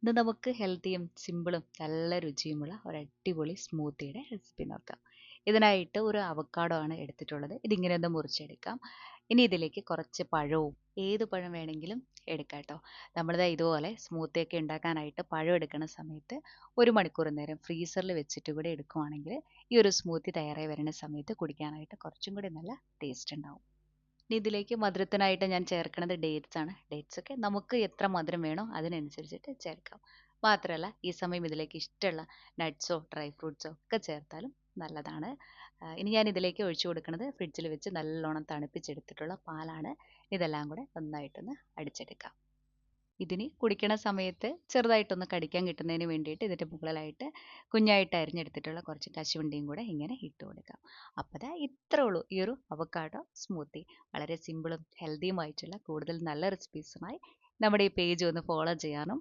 ഇത് നമുക്ക് ഹെൽത്തിയും സിമ്പിളും നല്ല രുചിയുമുള്ള ഒരു അടിപൊളി സ്മൂത്തിയുടെ റെസിപ്പി നോക്കാം. ഇതിനായിട്ട് ഒരു അവക്കാഡോ ആണ് എടുത്തിട്ടുള്ളത്. ഇതിങ്ങനെ ഒന്ന് മുറിച്ചെടുക്കാം. ഇനി ഇതിലേക്ക് കുറച്ച് പഴവും, ഏത് പഴം വേണമെങ്കിലും എടുക്കാം കേട്ടോ. നമ്മളിത് ഇതുപോലെ സ്മൂത്തിയൊക്കെ ഉണ്ടാക്കാനായിട്ട് പഴം എടുക്കുന്ന സമയത്ത് 1 മണിക്കൂർ നേരം ഫ്രീസറിൽ വെച്ചിട്ട് കൂടി എടുക്കുവാണെങ്കിൽ ഈ ഒരു സ്മൂത്തി തയ്യാറായി വരുന്ന സമയത്ത് കുടിക്കാനായിട്ട് കുറച്ചും കൂടി നല്ല ടേസ്റ്റ് ഉണ്ടാവും. ഇനി ഇതിലേക്ക് മധുരത്തിനായിട്ട് ഞാൻ ചേർക്കുന്നത് ഡേറ്റ്സ് ആണ്. ഡേറ്റ്സ് ഒക്കെ നമുക്ക് എത്ര മധുരം വേണോ അതിനനുസരിച്ചിട്ട് ചേർക്കാം. മാത്രമല്ല ഈ സമയം ഇതിലേക്ക് ഇഷ്ടമുള്ള നട്ട്സോ ഡ്രൈ ഫ്രൂട്ട്സോ ഒക്കെ ചേർത്താലും നല്ലതാണ്. ഇനി ഞാൻ ഇതിലേക്ക് ഒഴിച്ചു കൊടുക്കുന്നത് ഫ്രിഡ്ജിൽ വെച്ച് നല്ലോണം തണുപ്പിച്ചെടുത്തിട്ടുള്ള പാലാണ്. ഇതെല്ലാം കൂടെ നന്നായിട്ടൊന്ന് അടിച്ചെടുക്കാം. ഇതിന് കുടിക്കണ സമയത്ത് ചെറുതായിട്ടൊന്ന് കടിക്കാൻ കിട്ടുന്നതിന് വേണ്ടിയിട്ട് ഇതിൻ്റെ മുകളിലായിട്ട് കുഞ്ഞായിട്ട് അരിഞ്ഞെടുത്തിട്ടുള്ള കുറച്ച് കശുവണ്ടിയും കൂടെ ഇങ്ങനെ ഇട്ട് കൊടുക്കാം. അപ്പോൾ ദാ ഇത്രേ ഉള്ളൂ ഈ ഒരു അവക്കാഡോ സ്മൂത്തി. വളരെ സിമ്പിളും ഹെൽത്തിയുമായിട്ടുള്ള കൂടുതൽ നല്ല റെസിപ്പീസുമായി നമ്മുടെ ഈ പേജ് ഒന്ന് ഫോളോ ചെയ്യാനും